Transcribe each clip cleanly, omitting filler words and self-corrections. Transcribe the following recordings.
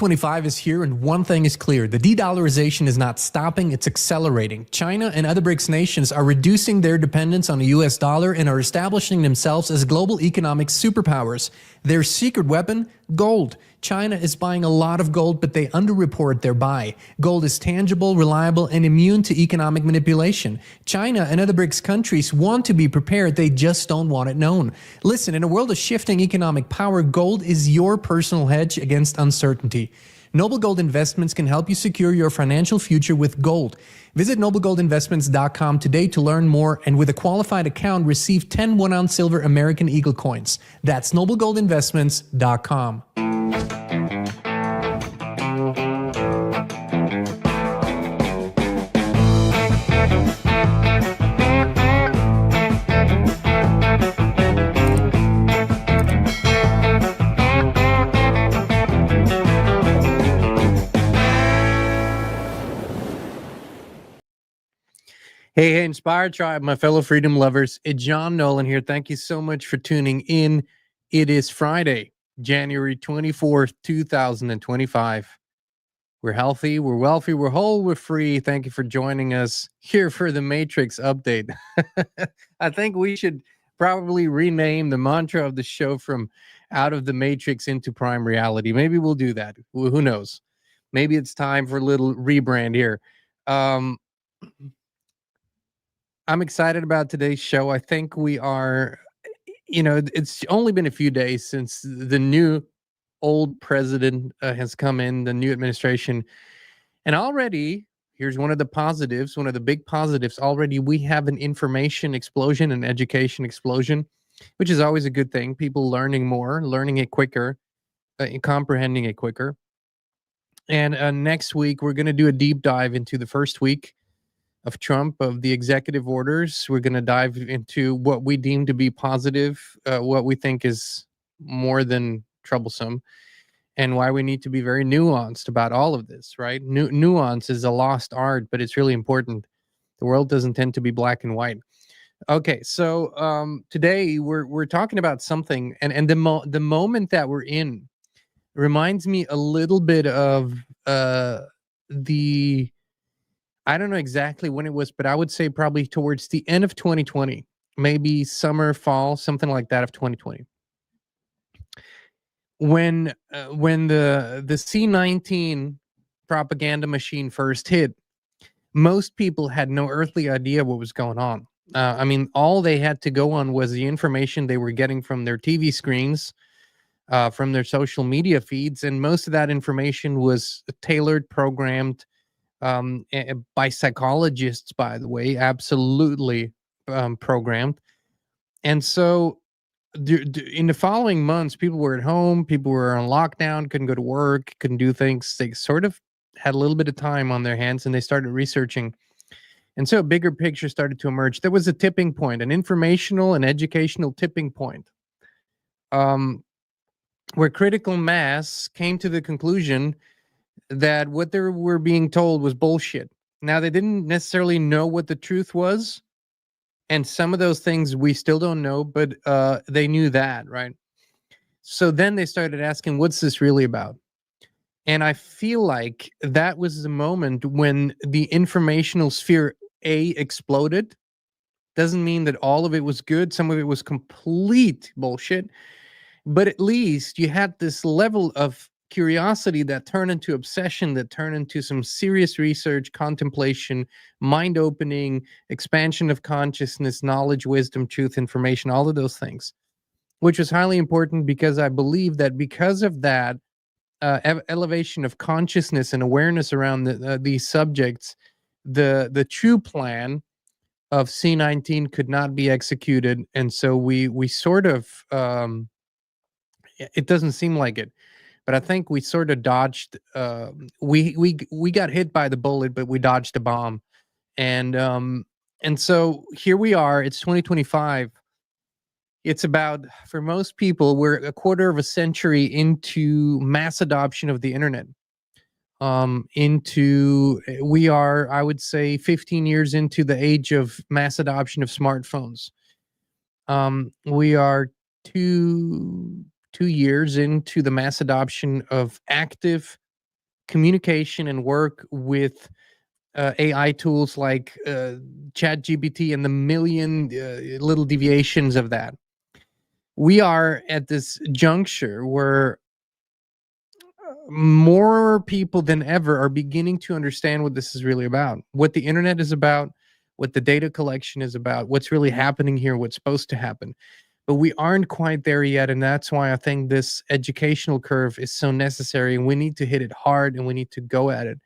2025 is here, and one thing is clear. The de-dollarization is not stopping, it's accelerating. China and other BRICS nations are reducing their dependence on the US dollar and are establishing themselves as global economic superpowers. Their secret weapon? Gold. China is buying a lot of gold, but they underreport their buy. Gold is tangible, reliable, and immune to economic manipulation. China and other BRICS countries want to be prepared, they just don't want it known. Listen, in a world of shifting economic power, gold is your personal hedge against uncertainty. Noble Gold Investments can help you secure your financial future with gold. Visit noblegoldinvestments.com today to learn more, and with a qualified account, receive 10 1-ounce silver American Eagle coins. That's noblegoldinvestments.com. Hey, Inspired Tribe, my fellow freedom lovers. It's John Nolan here. Thank you so much for tuning in. It is Friday, January 24th, 2025. We're healthy, we're wealthy, we're whole, we're free. Thank you for joining us here for the Matrix update. I think we should probably rename the mantra of the show from out of the Matrix into prime reality. Maybe we'll do that. Who knows? Maybe it's time for a little rebrand here. I'm excited about today's show. I think we are, it's only been a few days since the new old president has come in, the new administration. And already, here's one of the positives, one of the big positives. Already we have an information explosion, an education explosion, which is always a good thing. People learning more, learning it quicker, comprehending it quicker. And next week, we're going to do a deep dive into the first week of Trump, of the executive orders. We're going to dive into what we deem to be positive, what we think is more than troublesome, and why we need to be very nuanced about all of this, right? Nuance is a lost art, but it's really important. The world doesn't tend to be black and white. Okay, so today we're talking about something, and the moment that we're in reminds me a little bit of I don't know exactly when it was, but I would say probably towards the end of 2020, maybe summer, fall, something like that of 2020. When the C-19 propaganda machine first hit, most people had no earthly idea what was going on. I mean, all they had to go on was the information they were getting from their TV screens, from their social media feeds, and most of that information was tailored, programmed, by psychologists, by the way, absolutely programmed. And so in the following months, people were at home, people were on lockdown, couldn't go to work, couldn't do things. They sort of had a little bit of time on their hands, and they started researching. And so a bigger picture started to emerge. There was a tipping point, an informational and educational tipping point, where critical mass came to the conclusion that what they were being told was bullshit. Now, they didn't necessarily know what the truth was, and some of those things we still don't know, but they knew that, right? So then they started asking, what's this really about? And I feel like that was the moment when the informational sphere, exploded. Doesn't mean that all of it was good. Some of it was complete bullshit. But at least you had this level of curiosity that turned into obsession, that turned into some serious research, contemplation, mind-opening, expansion of consciousness, knowledge, wisdom, truth, information, all of those things, which was highly important because I believe that because of that elevation of consciousness and awareness around these subjects, the true plan of C-19 could not be executed. And so we sort of, it doesn't seem like it, but I think we sort of dodged. We got hit by the bullet, but we dodged a bomb, and so here we are. It's 2025. It's about, for most people, we're a quarter of a century into mass adoption of the internet. We are, I would say, 15 years into the age of mass adoption of smartphones. We are two years into the mass adoption of active communication and work with AI tools like ChatGPT and the million little deviations of that. We are at this juncture where more people than ever are beginning to understand what this is really about, what the internet is about, what the data collection is about, what's really happening here, what's supposed to happen. But we aren't quite there yet. And that's why I think this educational curve is so necessary. And we need to hit it hard and we need to go at it.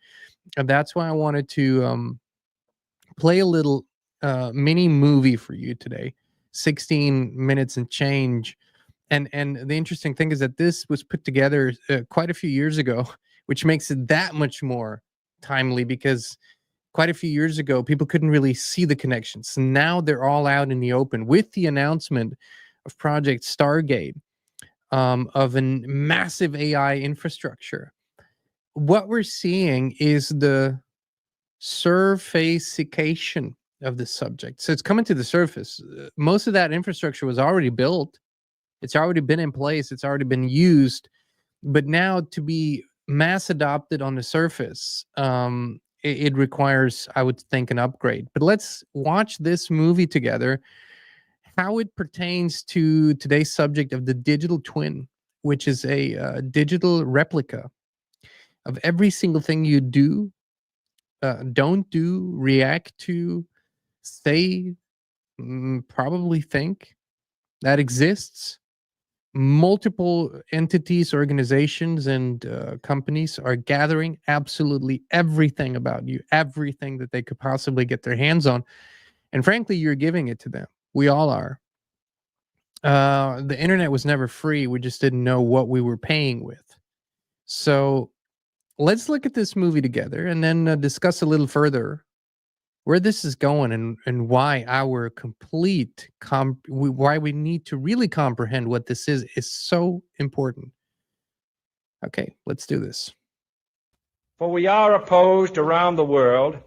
And that's why I wanted to play a little mini movie for you today, 16 minutes and change. And the interesting thing is that this was put together quite a few years ago, which makes it that much more timely, because quite a few years ago people couldn't really see the connections. Now they're all out in the open with the announcement of Project Stargate, of a massive AI infrastructure. What we're seeing is the surfacification of the subject. So it's coming to the surface. Most of that infrastructure was already built. It's already been in place. It's already been used. But now to be mass adopted on the surface, it requires, I would think, an upgrade. But let's watch this movie together, how it pertains to today's subject of the digital twin, which is a digital replica of every single thing you do, don't do, react to, say, probably think, that exists. Multiple entities, organizations, and companies are gathering absolutely everything about you, everything that they could possibly get their hands on. And frankly, you're giving it to them. We all are. The internet was never free. We just didn't know what we were paying with. So let's look at this movie together and then discuss a little further where this is going, and why our complete why we need to really comprehend what this is so important. Okay, let's do this. For we are opposed around the world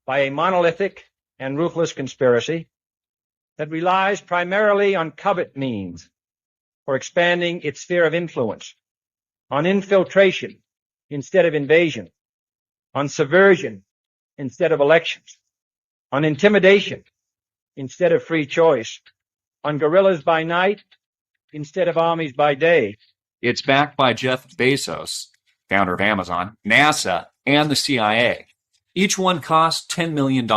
by a monolithic and ruthless conspiracy that relies primarily on covert means for expanding its sphere of influence, on infiltration instead of invasion, on subversion instead of elections, on intimidation instead of free choice, on guerrillas by night instead of armies by day. It's backed by Jeff Bezos, founder of Amazon, NASA, and the CIA. Each one costs $10 million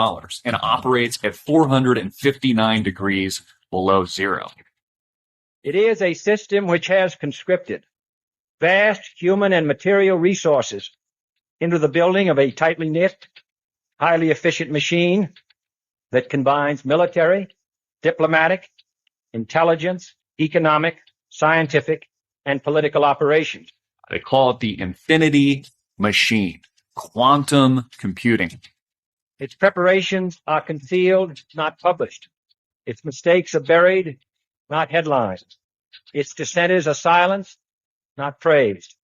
and operates at 459 degrees below zero. It is a system which has conscripted vast human and material resources into the building of a tightly knit, highly efficient machine that combines military, diplomatic, intelligence, economic, scientific, and political operations. They call it the infinity machine, quantum computing. Its preparations are concealed, not published. Its mistakes are buried, not headlined. Its dissenters are silenced, not praised.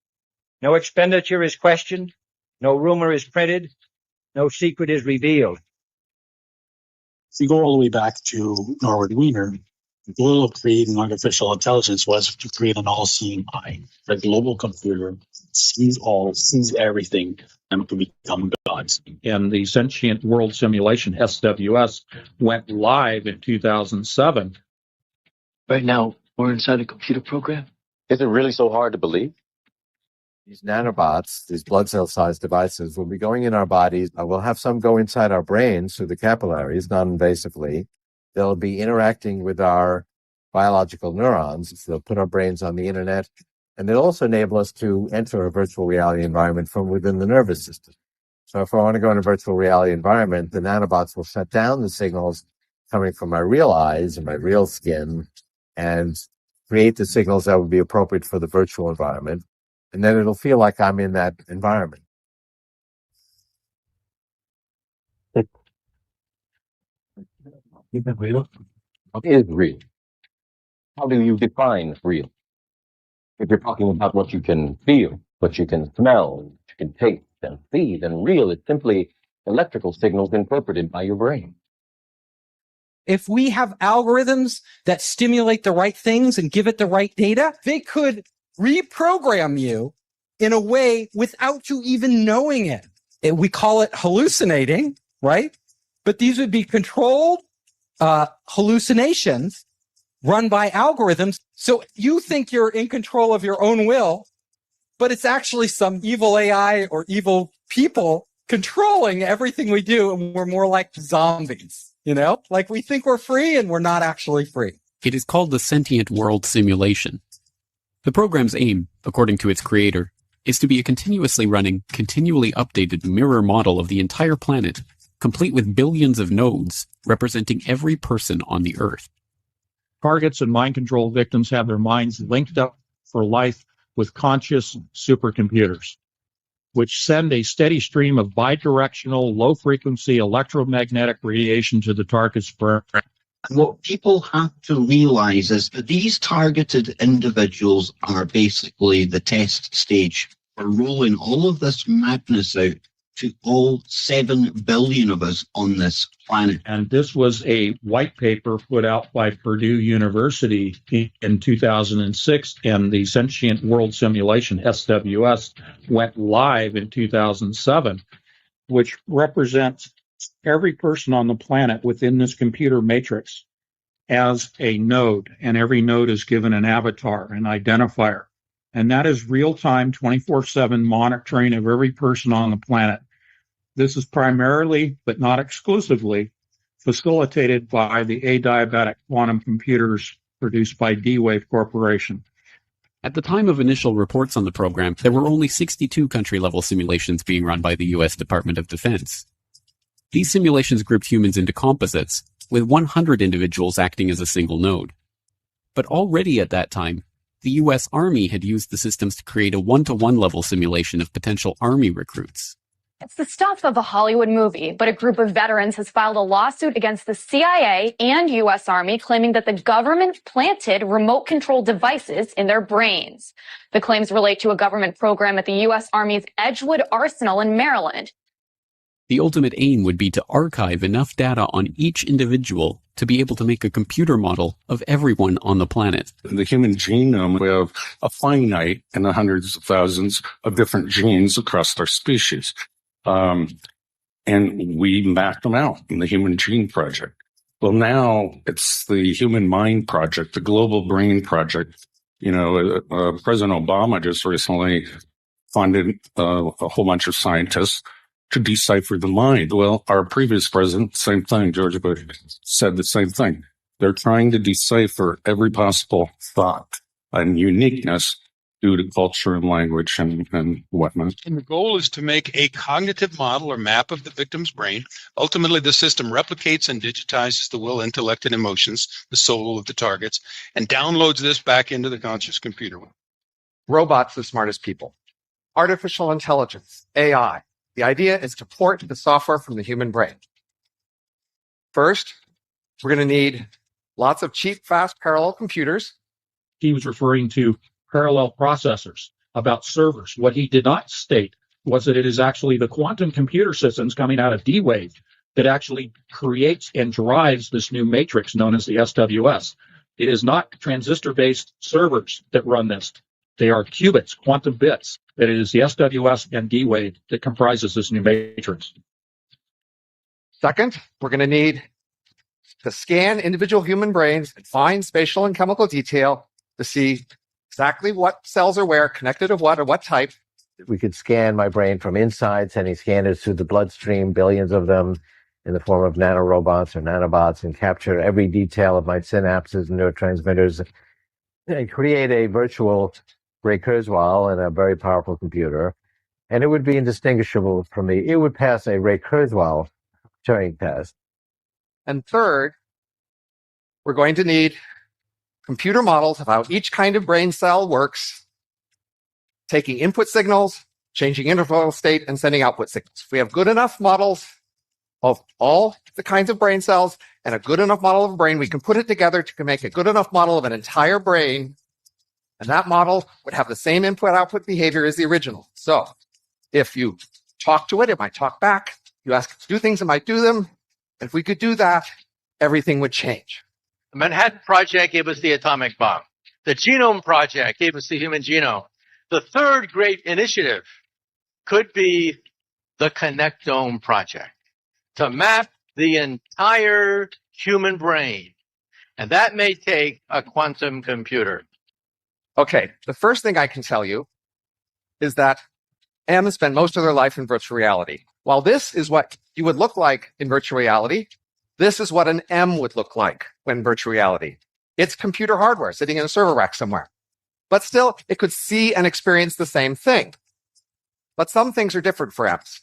No expenditure is questioned, no rumor is printed, no secret is revealed. If you go all the way back to Norwood Wiener, the goal of creating artificial intelligence was to create an all-seeing eye. The global computer sees all, sees everything, and to become gods. And the Sentient World Simulation, SWS, went live in 2007. Right now, we're inside a computer program. Is it really so hard to believe? These nanobots, these blood cell-sized devices, will be going in our bodies. We'll have some go inside our brains through the capillaries, non-invasively. They'll be interacting with our biological neurons. They'll put our brains on the internet, and they'll also enable us to enter a virtual reality environment from within the nervous system. So if I want to go in a virtual reality environment, the nanobots will shut down the signals coming from my real eyes and my real skin and create the signals that would be appropriate for the virtual environment. And then it'll feel like I'm in that environment. Is it real? What is real? How do you define real? If you're talking about what you can feel, what you can smell, what you can taste and see, then real is simply electrical signals interpreted by your brain. If we have algorithms that stimulate the right things and give it the right data, they could reprogram you in a way without you even knowing it. We call it hallucinating, right? But these would be controlled hallucinations run by algorithms. So you think you're in control of your own will, but it's actually some evil AI or evil people controlling everything we do. And we're more like zombies, you know, like we think we're free and we're not actually free. It is called the Sentient World Simulation. The program's aim, according to its creator, is to be a continuously running, continually updated mirror model of the entire planet, complete with billions of nodes representing every person on the Earth. Targets and mind control victims have their minds linked up for life with conscious supercomputers, which send a steady stream of bidirectional, low-frequency electromagnetic radiation to the target's brain. What people have to realize is that these targeted individuals are basically the test stage for rolling all of this madness out to all 7 billion of us on this planet. And this was a white paper put out by Purdue University in 2006, and the Sentient World Simulation, SWS, went live in 2007, which represents every person on the planet within this computer matrix as a node, and every node is given an avatar, an identifier. And that is real-time, 24/7 monitoring of every person on the planet. This is primarily, but not exclusively, facilitated by the adiabatic quantum computers produced by D-Wave Corporation. At the time of initial reports on the program, there were only 62 country-level simulations being run by the U.S. Department of Defense. These simulations grouped humans into composites, with 100 individuals acting as a single node. But already at that time, the U.S. Army had used the systems to create a one-to-one level simulation of potential Army recruits. It's the stuff of a Hollywood movie, but a group of veterans has filed a lawsuit against the CIA and U.S. Army claiming that the government planted remote control devices in their brains. The claims relate to a government program at the U.S. Army's Edgewood Arsenal in Maryland. The ultimate aim would be to archive enough data on each individual to be able to make a computer model of everyone on the planet. The human genome, we have a finite and the hundreds of thousands of different genes across our species. And we mapped them out in the Human Gene Project. Well, now it's the Human Mind Project, the Global Brain Project. You know, President Obama just recently funded a whole bunch of scientists to decipher the mind. Well, our previous president, same thing, George Bush, said the same thing. They're trying to decipher every possible thought and uniqueness due to culture and language and whatnot. And the goal is to make a cognitive model or map of the victim's brain. Ultimately, the system replicates and digitizes the will, intellect, and emotions, the soul of the targets, and downloads this back into the conscious computer. Robots the smartest people. Artificial intelligence, AI. The idea is to port the software from the human brain. First, we're going to need lots of cheap, fast, parallel computers. He was referring to parallel processors, about servers. What he did not state was that it is actually the quantum computer systems coming out of D-Wave that actually creates and drives this new matrix known as the SWS. It is not transistor-based servers that run this. They are qubits, quantum bits. That it is the SWS and D-Wave that comprises this new matrix. Second, we're going to need to scan individual human brains and find spatial and chemical detail to see exactly what cells are where, connected to what, or what type. We could scan my brain from inside, sending scanners through the bloodstream, billions of them in the form of nanorobots or nanobots, and capture every detail of my synapses and neurotransmitters and create a virtual Ray Kurzweil in a very powerful computer. And it would be indistinguishable from me. It would pass a Ray Kurzweil Turing test. And third, we're going to need computer models of how each kind of brain cell works, taking input signals, changing interval state, and sending output signals. If we have good enough models of all the kinds of brain cells and a good enough model of a brain, we can put it together to make a good enough model of an entire brain, and that model would have the same input-output behavior as the original. So if you talk to it, it might talk back. You ask it to do things, it might do them. And if we could do that, everything would change. The Manhattan Project gave us the atomic bomb. The Genome Project gave us the human genome. The third great initiative could be the Connectome Project to map the entire human brain. And that may take a quantum computer. Okay, the first thing I can tell you is that M's spend most of their life in virtual reality. While this is what you would look like in virtual reality, this is what an M would look like when virtual reality. It's computer hardware sitting in a server rack somewhere. But still, it could see and experience the same thing. But some things are different for M's.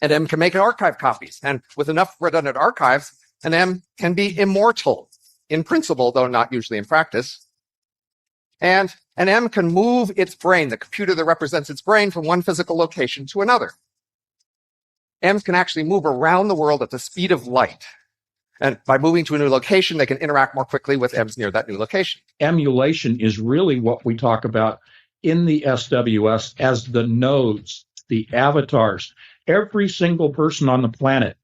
An M can make archive copies, and with enough redundant archives, an M can be immortal, in principle, though not usually in practice. And an M can move its brain, the computer that represents its brain, from one physical location to another. M's can actually move around the world at the speed of light. And by moving to a new location, they can interact more quickly with M's near that new location. Emulation is really what we talk about in the SWS as the nodes, the avatars. Every single person on the planet,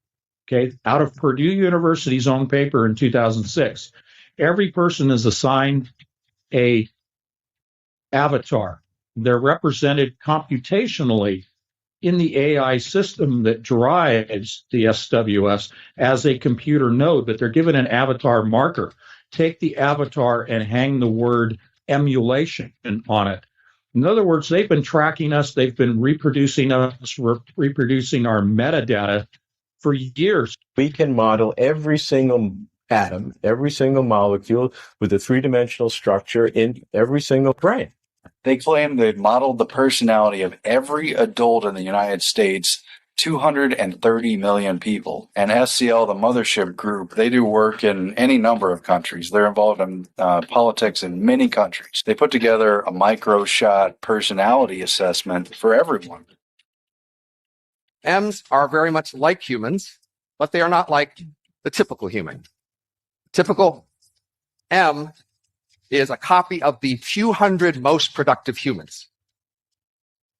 okay, out of Purdue University's own paper in 2006, every person is assigned a avatar. They're represented computationally in the AI system that drives the SWS as a computer node, but they're given an avatar marker. Take the avatar and hang the word emulation on it. In other words, they've been tracking us, they've been reproducing us, reproducing our metadata for years. We can model every single atom, every single molecule with a three-dimensional structure in every single brain. They claim they've modeled the personality of every adult in the United States, 230 million people. And SCL, the mothership group, they do work in any number of countries. They're involved in politics in many countries. They put together a micro-shot personality assessment for everyone. M's are very much like humans, but they are not like the typical human. Typical M is a copy of the few hundred most productive humans.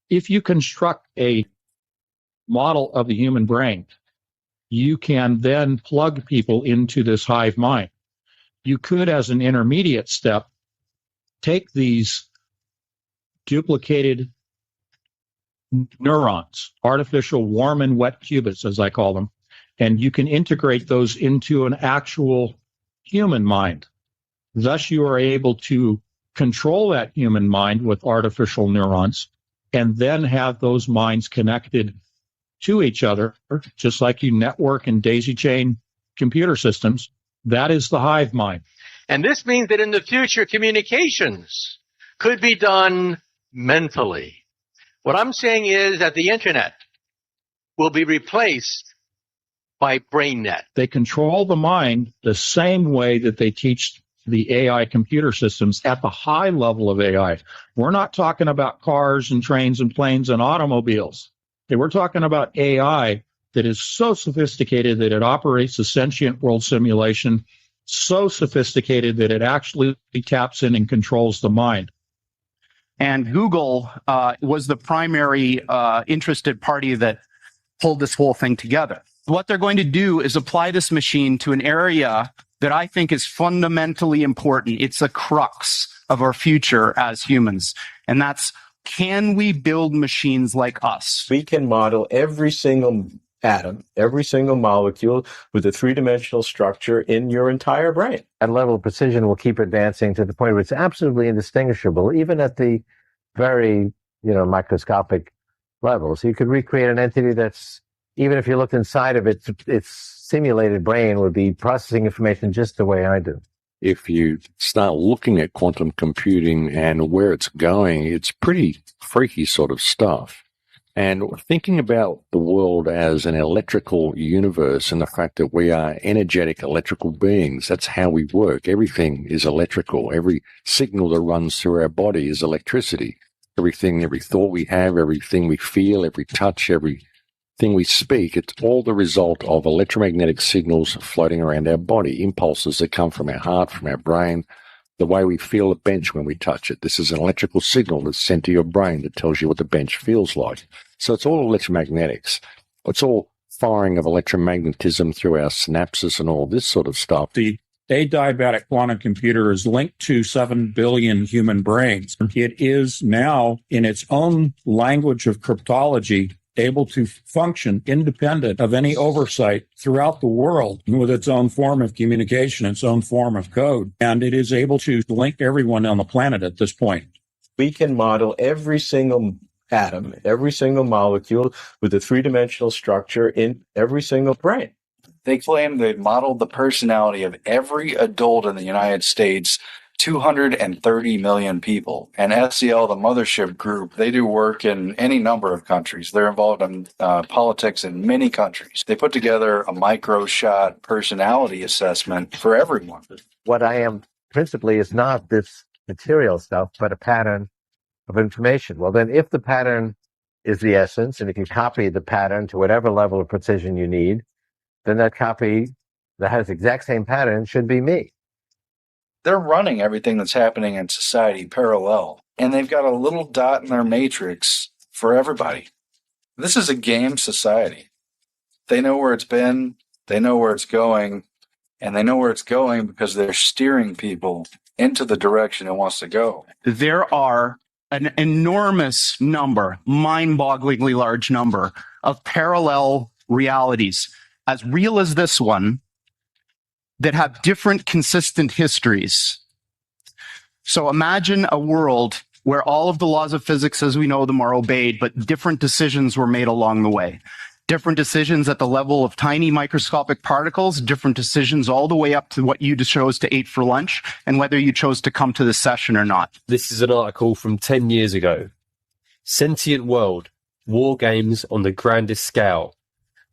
If you construct a model of the human brain, you can then plug people into this hive mind. You could, as an intermediate step, take these duplicated neurons, artificial warm and wet qubits, as I call them, and you can integrate those into an actual human mind. Thus, you are able to control that human mind with artificial neurons and then have those minds connected to each other, just like you network and daisy chain computer systems. That is the hive mind. And this means that in the future, communications could be done mentally. What I'm saying is that the internet will be replaced by BrainNet. They control the mind the same way that they teach the AI computer systems at the high level of AI. We're not talking about cars and trains and planes and automobiles. Okay, we're talking about AI that is so sophisticated that it operates a sentient world simulation, so sophisticated that it actually taps in and controls the mind. And Google was the primary interested party that pulled this whole thing together. What they're going to do is apply this machine to an area that I think is fundamentally important. It's a crux of our future as humans. And that's, can we build machines like us? We can model every single atom, every single molecule with a three-dimensional structure in your entire brain. That level of precision will keep advancing to the point where it's absolutely indistinguishable, even at the very, microscopic levels. You could recreate an entity that's, even if you looked inside of it, its simulated brain would be processing information just the way I do. If you start looking at quantum computing and where it's going, it's pretty freaky sort of stuff. And thinking about the world as an electrical universe and the fact that we are energetic electrical beings, that's how we work. Everything is electrical. Every signal that runs through our body is electricity. Everything, every thought we have, everything we feel, every touch, everything we speak, it's all the result of electromagnetic signals floating around our body, impulses that come from our heart, from our brain, the way we feel a bench when we touch it. This is an electrical signal that's sent to your brain that tells you what the bench feels like. So it's all electromagnetics. It's all firing of electromagnetism through our synapses and all this sort of stuff. The A diabetic quantum computer is linked to 7 billion human brains. It is now, in its own language of cryptology, able to function independent of any oversight throughout the world with its own form of communication, its own form of code. And it is able to link everyone on the planet at this point. We can model every single atom, every single molecule with a three-dimensional structure in every single brain. They claim they modeled the personality of every adult in the United States, 230 million people. And SCL, the mothership group, they do work in any number of countries. They're involved in politics in many countries. They put together a micro-shot personality assessment for everyone. What I am principally is not this material stuff, but a pattern of information. Well, then if the pattern is the essence, and if you copy the pattern to whatever level of precision you need, then that copy that has the exact same pattern should be me. They're running everything that's happening in society parallel, and they've got a little dot in their matrix for everybody. This is a game society. They know where it's been, they know where it's going, and they know where it's going because they're steering people into the direction it wants to go. There are an enormous number, mind-bogglingly large number of parallel realities, as real as this one, that have different consistent histories. So imagine a world where all of the laws of physics as we know them are obeyed, but different decisions were made along the way. Different decisions at the level of tiny microscopic particles, different decisions all the way up to what you chose to eat for lunch and whether you chose to come to this session or not. This is an article from 10 years ago. Sentient World, War Games on the Grandest Scale.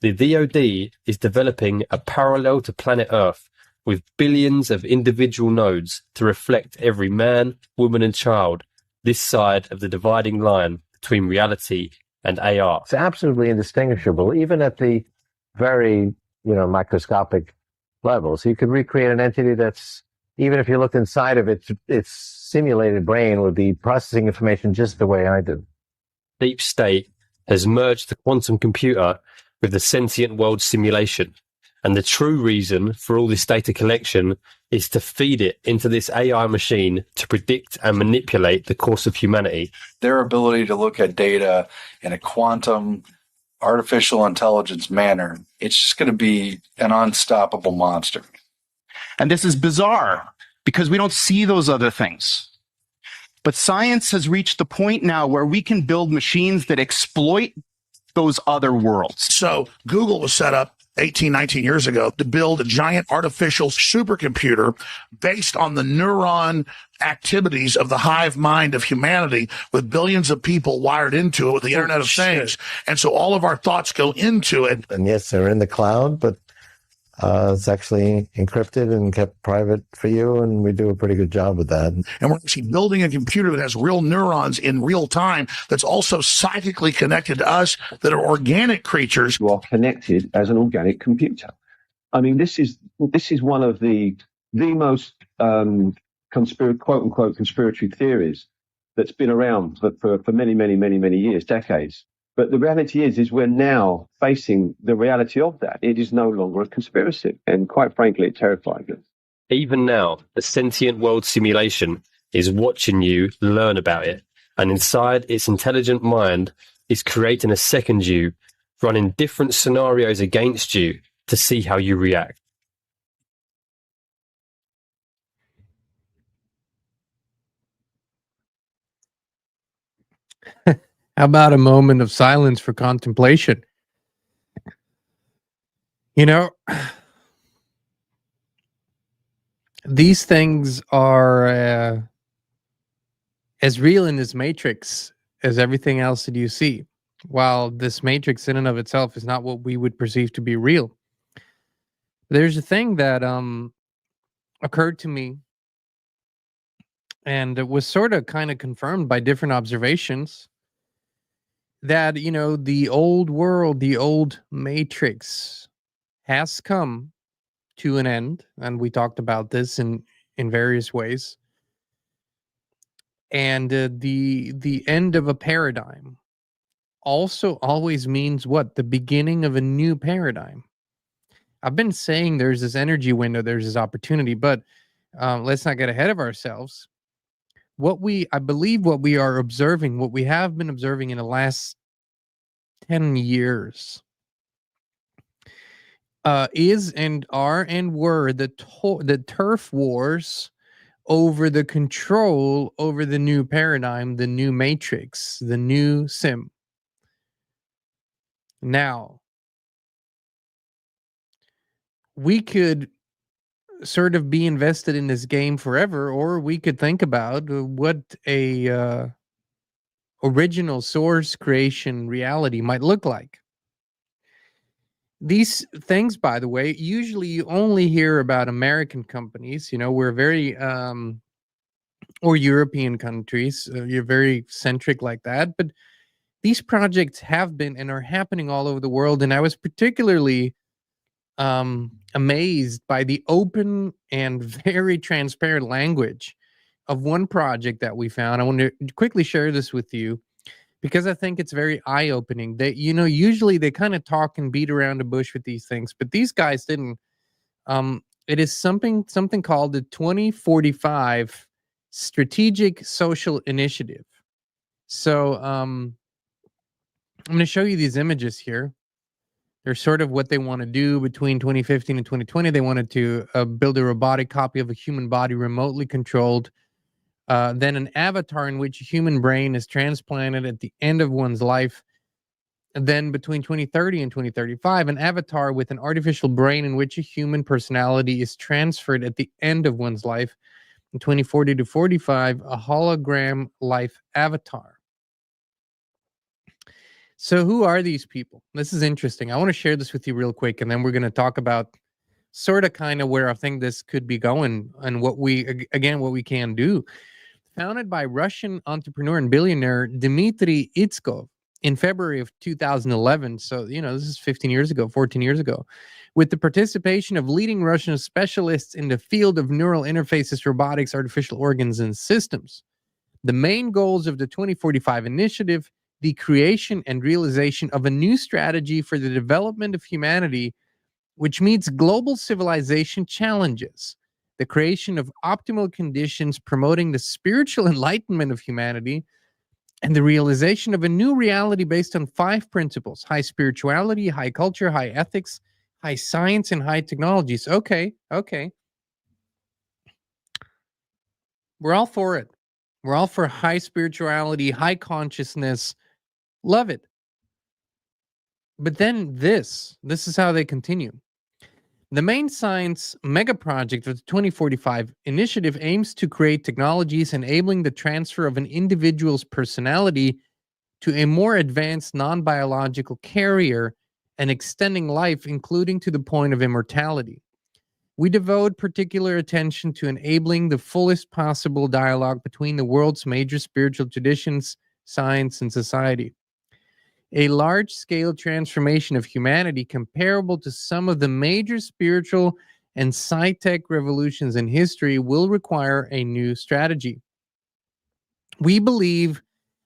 The DoD is developing a parallel to planet Earth with billions of individual nodes to reflect every man, woman and child this side of the dividing line between reality and AR. It's absolutely indistinguishable, even at the very, microscopic levels. You could recreate an entity that's, even if you looked inside of it, its simulated brain would be processing information just the way I do. Deep State has merged the quantum computer with the sentient world simulation. And the true reason for all this data collection is to feed it into this AI machine to predict and manipulate the course of humanity. Their ability to look at data in a quantum, artificial intelligence manner, it's just going to be an unstoppable monster. And this is bizarre because we don't see those other things. But science has reached the point now where we can build machines that exploit those other worlds. So Google was set up 18, 19 years ago to build a giant artificial supercomputer based on the neuron activities of the hive mind of humanity with billions of people wired into it with the Internet of Things. And so all of our thoughts go into it. And yes, they're in the cloud, but it's actually encrypted and kept private for you, and we do a pretty good job with that. And we're actually building a computer that has real neurons in real time that's also psychically connected to us, that are organic creatures. You are connected as an organic computer. I mean, this is one of the most quote unquote conspiratory theories that's been around for many years, decades. But the reality is we're now facing the reality of that. It is no longer a conspiracy. And quite frankly, it terrifies us. Even now, the sentient world simulation is watching you learn about it. And inside its intelligent mind is creating a second you, running different scenarios against you to see how you react. How about a moment of silence for contemplation? These things are as real in this matrix as everything else that you see. While this matrix in and of itself is not what we would perceive to be real. There's a thing that occurred to me, and it was sort of kind of confirmed by different observations, that, the old world, the old matrix has come to an end. And we talked about this in various ways. And the end of a paradigm also always means what? The beginning of a new paradigm. I've been saying there's this energy window, there's this opportunity, but let's not get ahead of ourselves. I believe what we are observing, what we have been observing in the last 10 years, is and are and were the turf wars over the control over the new paradigm, the new matrix, the new sim. Now, we could sort of be invested in this game forever, or we could think about what a original source creation reality might look like. These things, by the way, usually you only hear about American companies. We're very or European countries. You're very centric like that, but these projects have been and are happening all over the world. And I was particularly amazed by the open and very transparent language of one project that we found. I want to quickly share this with you because I think it's very eye-opening. That usually they kind of talk and beat around the bush with these things, but these guys didn't. It is something called the 2045 Strategic Social Initiative. So I'm going to show you these images here. They're sort of what they want to do between 2015 and 2020. They wanted to build a robotic copy of a human body remotely controlled. Then an avatar in which a human brain is transplanted at the end of one's life. And then between 2030 and 2035, an avatar with an artificial brain in which a human personality is transferred at the end of one's life. In 2040 to 45, a hologram life avatar. So who are these people? This is interesting. I want to share this with you real quick, and then we're going to talk about sort of kind of where I think this could be going and what we can do. Founded by Russian entrepreneur and billionaire Dmitry Itskov in February of 2011. So, this is 14 years ago, with the participation of leading Russian specialists in the field of neural interfaces, robotics, artificial organs, and systems. The main goals of the 2045 initiative: the creation and realization of a new strategy for the development of humanity, which meets global civilization challenges, the creation of optimal conditions promoting the spiritual enlightenment of humanity, and the realization of a new reality based on 5 principles: high spirituality, high culture, high ethics, high science, and high technologies. Okay. We're all for it. We're all for high spirituality, high consciousness. Love it. But then this is how they continue. The main science mega project of the 2045 initiative aims to create technologies enabling the transfer of an individual's personality to a more advanced non-biological carrier and extending life, including to the point of immortality. We devote particular attention to enabling the fullest possible dialogue between the world's major spiritual traditions, science, and society. A large-scale transformation of humanity comparable to some of the major spiritual and sci-tech revolutions in history will require a new strategy. We believe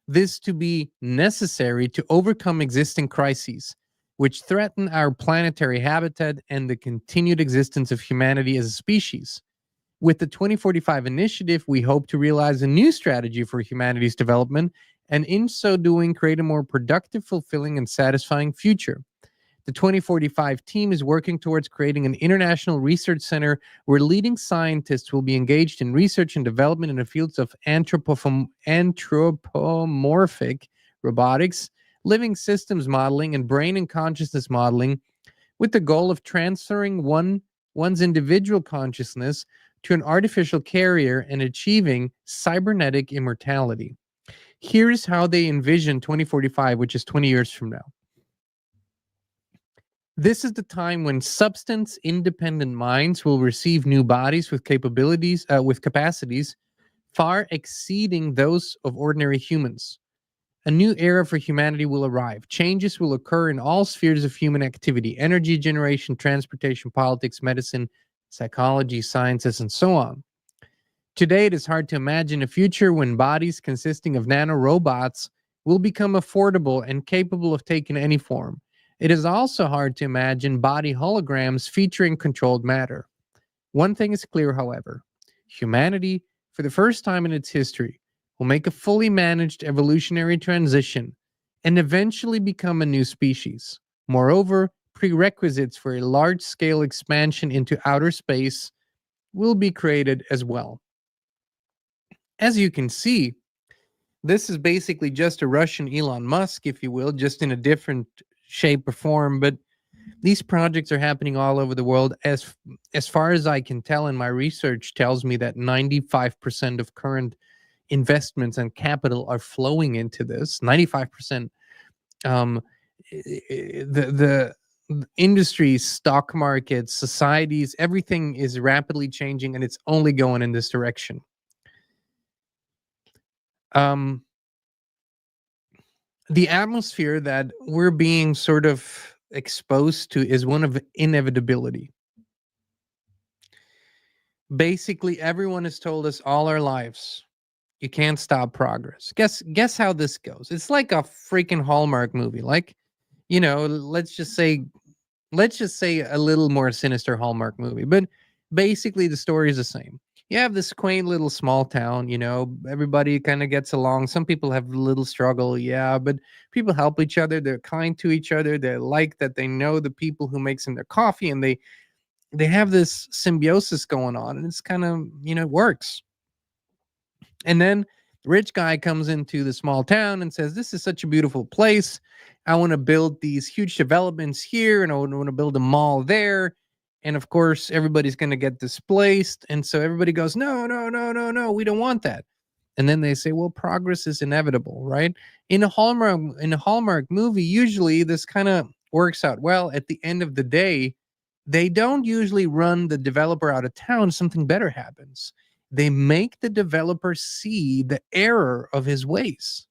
this to be necessary to overcome existing crises, which threaten our planetary habitat and the continued existence of humanity as a species. With the 2045 initiative, we hope to realize a new strategy for humanity's development, and in so doing, create a more productive, fulfilling, and satisfying future. The 2045 team is working towards creating an international research center where leading scientists will be engaged in research and development in the fields of anthropomorphic robotics, living systems modeling, and brain and consciousness modeling, with the goal of transferring one's individual consciousness to an artificial carrier and achieving cybernetic immortality. Here's how they envision 2045, which is 20 years from now. This is the time when substance-independent minds will receive new bodies with capacities far exceeding those of ordinary humans. A new era for humanity will arrive. Changes will occur in all spheres of human activity: energy generation, transportation, politics, medicine, psychology, sciences, and so on. Today, it is hard to imagine a future when bodies consisting of nanorobots will become affordable and capable of taking any form. It is also hard to imagine body holograms featuring controlled matter. One thing is clear, however: humanity, for the first time in its history, will make a fully managed evolutionary transition and eventually become a new species. Moreover, prerequisites for a large-scale expansion into outer space will be created as well. As you can see, this is basically just a Russian Elon Musk, if you will, just in a different shape or form. But these projects are happening all over the world. As far as I can tell, and my research tells me that 95% of current investments and capital are flowing into this. 95%. The industries, stock markets, societies, everything is rapidly changing, and it's only going in this direction. The atmosphere that we're being sort of exposed to is one of inevitability. Basically, everyone has told us all our lives, you can't stop progress. Guess how this goes. It's like a freaking Hallmark movie. Like, you know, let's just say a little more sinister Hallmark movie, but basically the story is the same. You have this quaint little small town, you know, everybody kind of gets along. Some people have a little struggle, yeah, but people help each other. They're kind to each other. They like that they know the people who makes them their coffee, and they have this symbiosis going on, and it's kind of, you know, it works. And then the rich guy comes into the small town and says, this is such a beautiful place. I want to build these huge developments here, and I want to build a mall there. And of course, everybody's going to get displaced. And so everybody goes, no, no, no, no, no, we don't want that. And then they say, well, progress is inevitable, right? In a Hallmark movie, usually this kind of works out well. At the end of the day, they don't usually run the developer out of town. Something better happens. They make the developer see the error of his ways.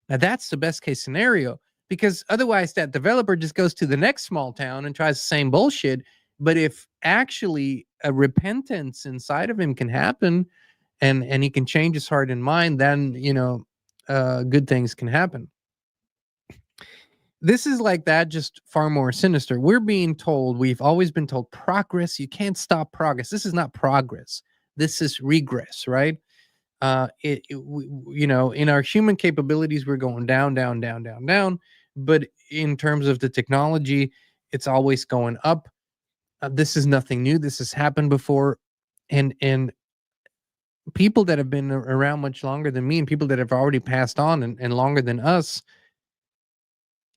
Now, that's the best case scenario, because otherwise that developer just goes to the next small town and tries the same bullshit. But if actually a repentance inside of him can happen, and he can change his heart and mind, then, you know, good things can happen. This is like that, just far more sinister. We're being told, we've always been told, progress, you can't stop progress. This is not progress. This is regress, right? You know, in our human capabilities, we're going down, down, down, down, down. But in terms of the technology, it's always going up. This is nothing new. This has happened before. And people that have been around much longer than me, and people that have already passed on and longer than us,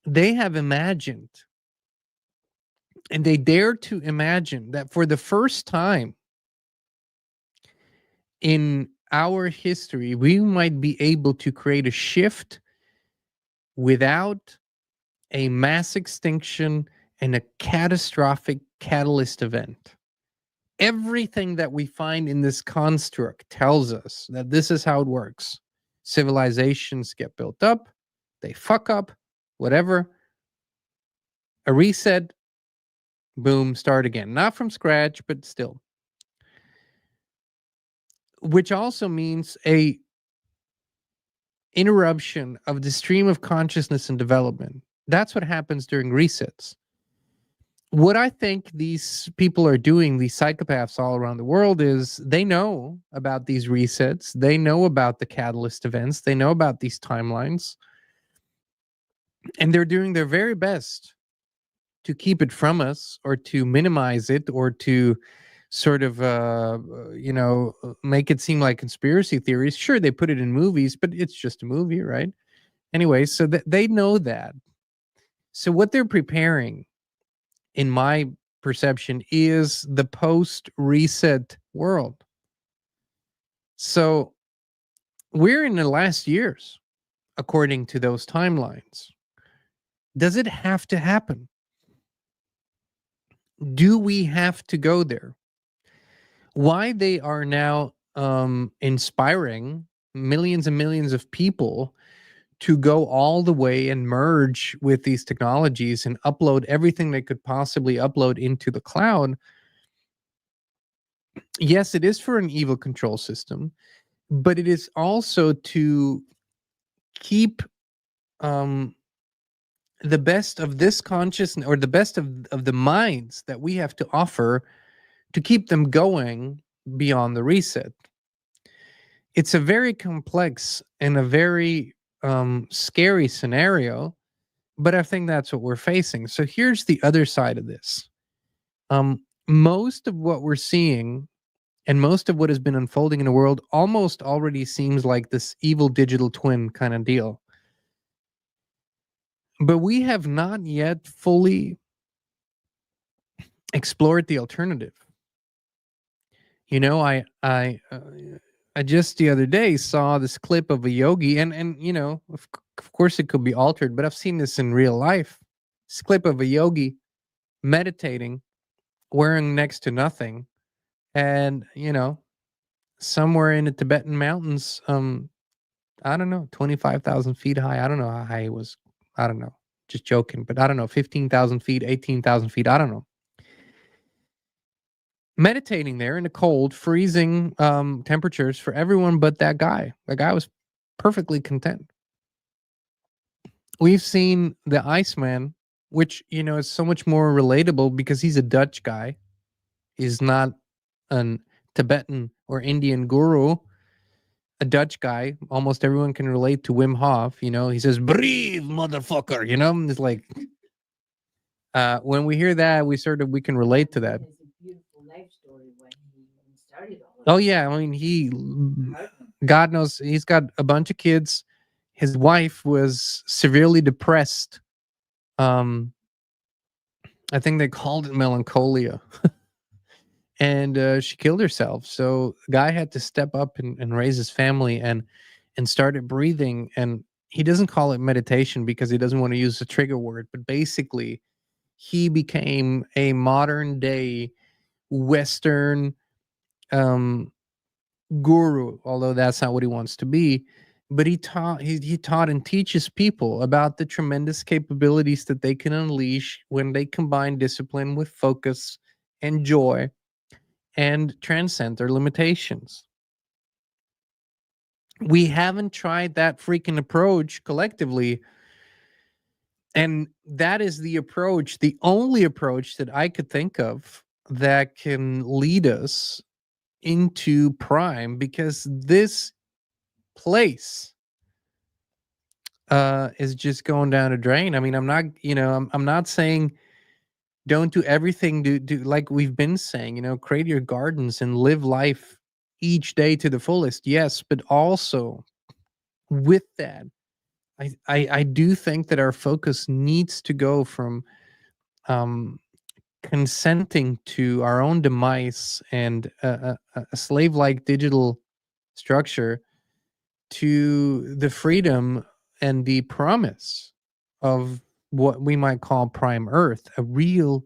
they have imagined, and they dare to imagine, that for the first time in our history, we might be able to create a shift without a mass extinction and a catastrophic catalyst event. Everything that we find in this construct tells us that this is how it works. Civilizations get built up, they fuck up, whatever. A reset, boom, start again. Not from scratch, but still. Which also means a interruption of the stream of consciousness and development. That's what happens during resets. What I think these people are doing, these psychopaths all around the world, is they know about these resets. They know about the catalyst events. They know about these timelines. And they're doing their very best to keep it from us, or to minimize it, or to sort of, you know, make it seem like conspiracy theories. Sure, they put it in movies, but it's just a movie, right? Anyway, so they know that. So what they're preparing, in my perception, is the post-reset world. So we're in the last years, according to those timelines. Does it have to happen? Do we have to go there? Why they are now inspiring millions and millions of people to go all the way and merge with these technologies and upload everything they could possibly upload into the cloud. Yes, it is for an evil control system, but it is also to keep the best of this consciousness, or the best of the minds that we have to offer to keep them going beyond the reset. It's a very complex and a very scary scenario, but I think that's what we're facing. So here's the other side of this. Most of what we're seeing and most of what has been unfolding in the world almost already seems like this evil digital twin kind of deal. But we have not yet fully explored the alternative. You know, I just the other day saw this clip of a yogi, and you know, of course it could be altered, but I've seen this in real life. This clip of a yogi meditating, wearing next to nothing, and you know, somewhere in the Tibetan mountains, I don't know, 25,000 feet high. I don't know how high it was. I don't know. Just joking, but I don't know, 15,000 feet, 18,000 feet. I don't know. Meditating there in the cold, freezing temperatures for everyone but that guy. The guy was perfectly content. We've seen the Iceman, which, you know, is so much more relatable because he's a Dutch guy. He's not an Tibetan or Indian guru. A Dutch guy. Almost everyone can relate to Wim Hof. You know, he says, "Breathe, motherfucker." You know, it's like when we hear that, we can relate to that. Oh yeah, I mean, God knows, he's got a bunch of kids. His wife was severely depressed. I think they called it melancholia. And she killed herself. So the guy had to step up and raise his family and started breathing. And he doesn't call it meditation because he doesn't want to use the trigger word, but basically he became a modern day Western guru, although that's not what he wants to be. But he taught and teaches people about the tremendous capabilities that they can unleash when they combine discipline with focus and joy and transcend their limitations. We haven't tried that freaking approach collectively. And that is the approach, the only approach that I could think of that can lead us into prime, because this place is just going down a drain. I mean, I'm not, you know, I'm not saying don't do everything, do like we've been saying, you know, create your gardens and live life each day to the fullest. Yes, but also with that, I do think that our focus needs to go from consenting to our own demise and a slave-like digital structure to the freedom and the promise of what we might call prime Earth, a real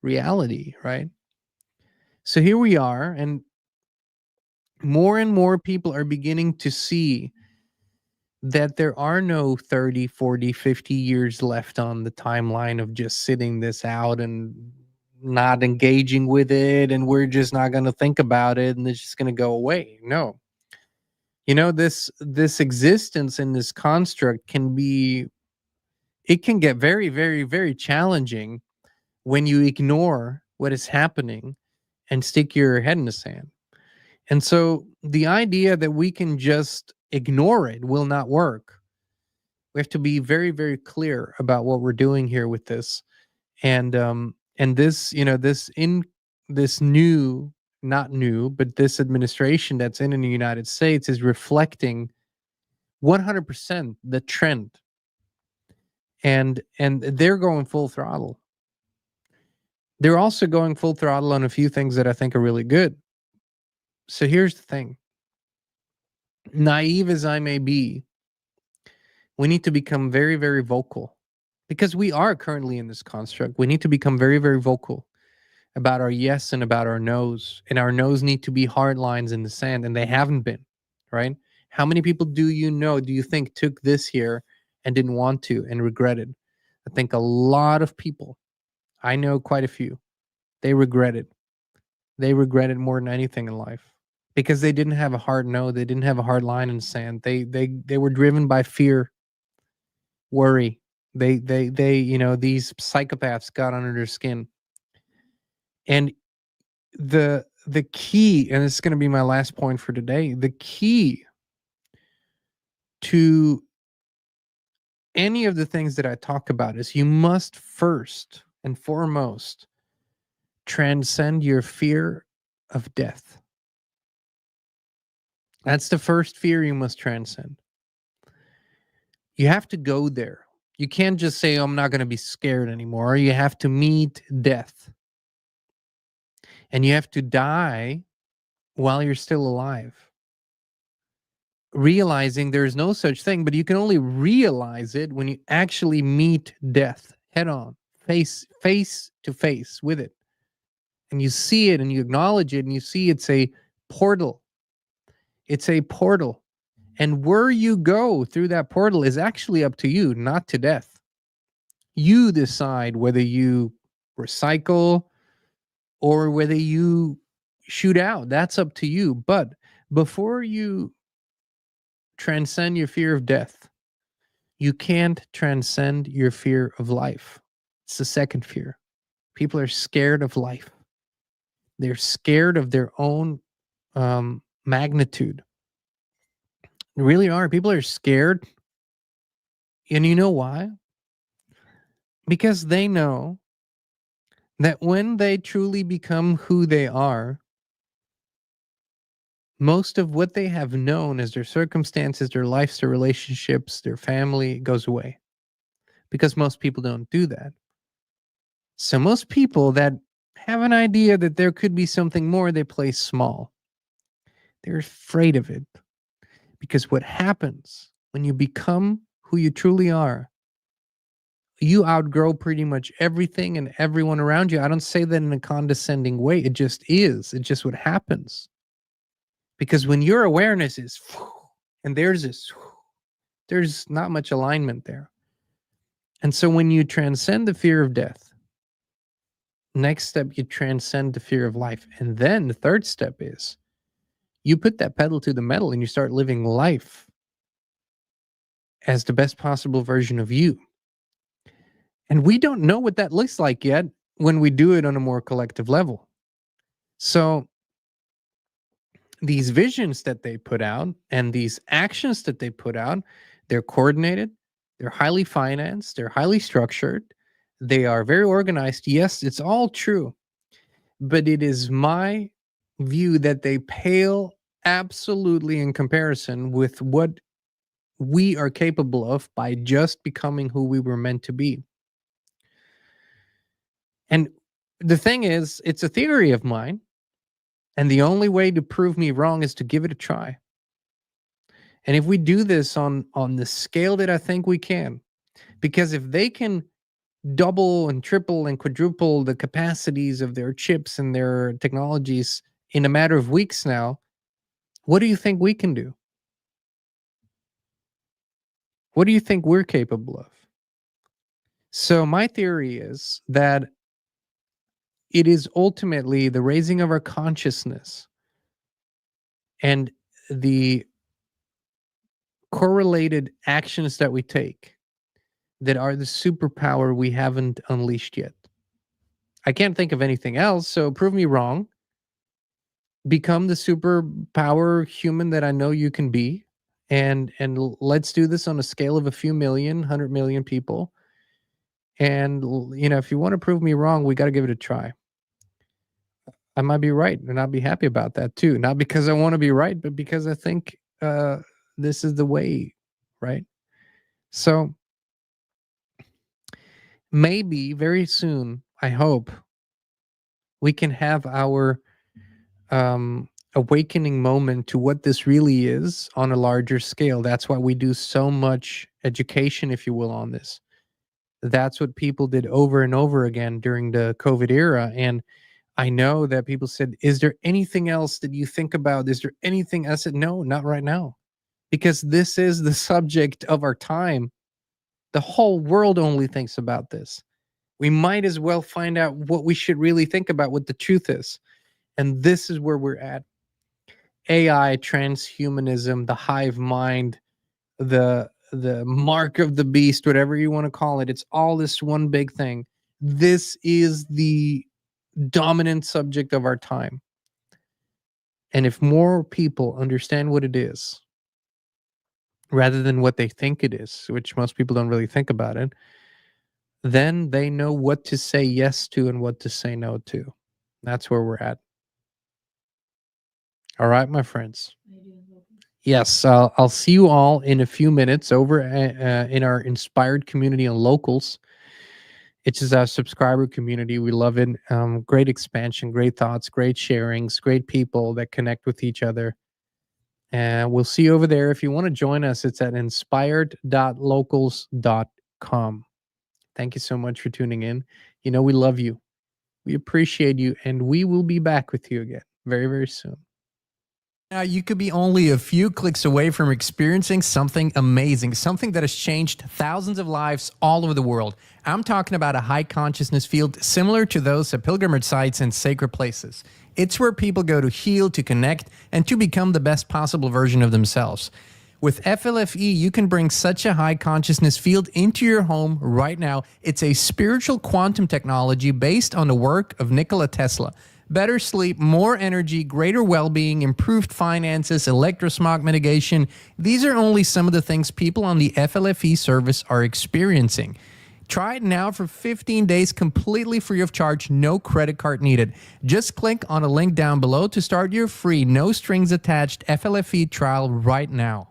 reality, right? So here we are, and more people are beginning to see that there are no 30, 40, 50 years left on the timeline of just sitting this out and not engaging with it, and we're just not going to think about it and it's just going to go away. No. You know, this existence in this construct can get very, very, very challenging when you ignore what is happening and stick your head in the sand. And so the idea that we can just ignore it will not work. We have to be very, very clear about what we're doing here with this. And this, you know, this new, not new, but this administration that's in the United States is reflecting 100% the trend. And they're going full throttle. They're also going full throttle on a few things that I think are really good. So here's the thing. Naive as I may be, we need to become very, very vocal, because we are currently in this construct. We need to become very, very vocal about our yes and about our no's. And our no's need to be hard lines in the sand, and they haven't been, right? How many people do you think took this here and didn't want to and regretted? I think a lot of people. I know quite a few. They regretted. They regretted more than anything in life, because they didn't have a hard no. They didn't have a hard line in the sand. They were driven by fear, worry, They you know, these psychopaths got under their skin. And the key, and this is going to be my last point for today, the key to any of the things that I talk about is you must first and foremost transcend your fear of death. That's the first fear you must transcend. You have to go there. You can't just say, oh, I'm not going to be scared anymore. You have to meet death. And you have to die while you're still alive. Realizing there is no such thing, but you can only realize it when you actually meet death head on, face to face with it. And you see it and you acknowledge it and you see it's a portal. It's a portal. And where you go through that portal is actually up to you, not to death. You decide whether you recycle or whether you shoot out. That's up to you. But before you transcend your fear of death, you can't transcend your fear of life. It's the second fear. People are scared of life. They're scared of their own magnitude. They really are. People are scared. And you know why? Because they know that when they truly become who they are, most of what they have known as their circumstances, their lives, their relationships, their family goes away. Because most people don't do that. So most people that have an idea that there could be something more, they play small. They're afraid of it. Because what happens when you become who you truly are, you outgrow pretty much everything and everyone around you. I don't say that in a condescending way. It just is. It's just what happens. Because when your awareness is, and theirs is, there's not much alignment there. And so when you transcend the fear of death, next step, you transcend the fear of life. And then the third step is you put that pedal to the metal and you start living life as the best possible version of you. And we don't know what that looks like yet when we do it on a more collective level. So these visions that they put out and these actions that they put out, they're coordinated, they're highly financed, they're highly structured, they are very organized. Yes, it's all true. But it is my view that they pale absolutely in comparison with what we are capable of by just becoming who we were meant to be. And the thing is, it's a theory of mine. And the only way to prove me wrong is to give it a try. And if we do this on the scale that I think we can, because if they can double and triple and quadruple the capacities of their chips and their technologies in a matter of weeks now, what do you think we can do? What do you think we're capable of? So my theory is that it is ultimately the raising of our consciousness and the correlated actions that we take that are the superpower we haven't unleashed yet. I can't think of anything else, so prove me wrong. Become the superpower human that I know you can be, and let's do this on a scale of a few million, 100 million people. And you know, if you want to prove me wrong, we got to give it a try. I might be right, and I'll be happy about that too. Not because I want to be right, but because I think this is the way, right? So maybe very soon, I hope, we can have our awakening moment to what this really is on a larger scale. That's why we do so much education, if you will, on this. That's what people did over and over again during the COVID era. And I know that people said, is there anything else that you think about? Is there anything? I said, no, not right now. Because this is the subject of our time. The whole world only thinks about this. We might as well find out what we should really think about, what the truth is. And this is where we're at. AI, transhumanism, the hive mind, the the mark of the beast, whatever you want to call it. It's all this one big thing. This is the dominant subject of our time. And if more people understand what it is, rather than what they think it is, which most people don't really think about it, then they know what to say yes to and what to say no to. That's where we're at. All right, my friends. Yes, I'll see you all in a few minutes over in our Inspired community on Locals. It's just our subscriber community. We love it. Great expansion, great thoughts, great sharings, great people that connect with each other. And we'll see you over there. If you want to join us, it's at inspired.locals.com. Thank you so much for tuning in. You know, we love you. We appreciate you. And we will be back with you again very, very soon. Now, you could be only a few clicks away from experiencing something amazing, something that has changed thousands of lives all over the world. I'm talking about a high consciousness field similar to those at pilgrimage sites and sacred places. It's where people go to heal, to connect, and to become the best possible version of themselves. With FLFE, you can bring such a high consciousness field into your home right now. It's a spiritual quantum technology based on the work of Nikola Tesla. Better sleep, more energy, greater well-being, improved finances, electrosmog mitigation. These are only some of the things people on the FLFE service are experiencing. Try it now for 15 days completely free of charge, no credit card needed. Just click on a link down below to start your free, no strings attached FLFE trial right now.